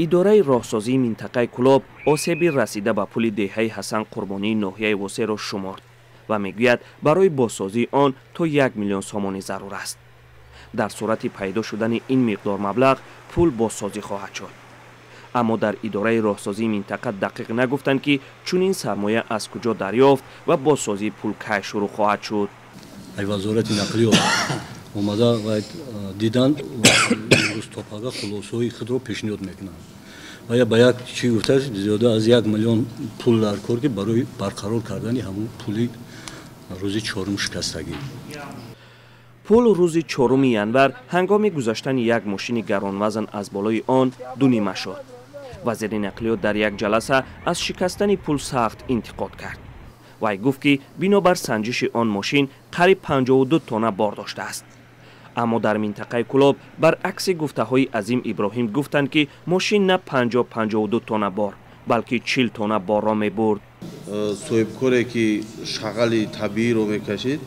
اداره راهسازی منطقه کلاب آسیبی رسیده به پل دهه حسن قربانی ناحیه وسه را شمرد و میگوید برای بازسازی آن تا 1 میلیون سومانی ضرور است. در صورت پیدا شدن این مقدار مبلغ پل بازسازی خواهد شد. اما در اداره راهسازی منطقه دقیق نگفتند که چنین سرمایه از کجا دریافت و بازسازی پل کی شروع خواهد شد. وزارت نقلیات اومده و دیدن امروز تاپاگا خلاصه‌های خود را پیشنهاد میکنند و یا باید چی گفته زیاده از 1 میلیون پول در کار که برای برقرار کردن همون پولی روز 4 شکستگی. پل روز 4 ینور هنگام گذشتن یک ماشین گرانوزن از بالای آن دو نیمه شد. وزیر نقلیات در یک جلسه از شکستن پل سخت انتقاد کرد. وی گفت که بنابر سنجش آن ماشین قریب 52 تن بار داشته است. اما در منطقه کلاب برعکس گفته های عظیم ابراهیم گفتند که ماشین نه 52 تن بار بلکه 40 تن بار را می برد. صاحبکاری که شغل طبیعی رو میکشید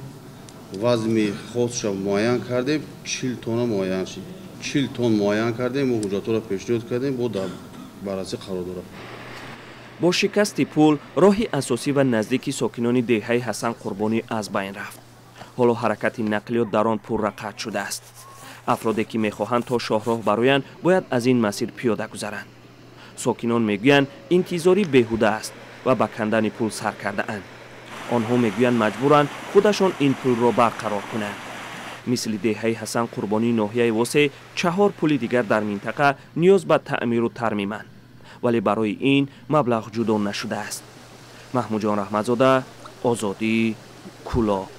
وزن خودش معین کردیم 40 تن معین شد. 40 تن معین کردیم و حجت را پیشنهاد کردیم با در بررسی قرار داره. با شکست پل راهی اساسی و نزدیکی ساکنان دهه حسن قربانی از بین رفت. حالا حرکت نقلیات در آن پر قطع شده است. افرادی که میخواهند تا شاهراه برایند باید از این مسیر پیاده گذرند. ساکنان میگویند انتظاری بیهوده است و به کندن پل سر کرده اند. آنها میگویند مجبورند خودشان این پل را برقرار کنند. مثل دهه حسن قربانی ناحیه وسه 4 پل دیگر در منطقه نیاز به تعمیر و ترمیمند، ولی برای این مبلغ جدا نشده است. محمود جان رحمتزاده، آزادی، کلاه.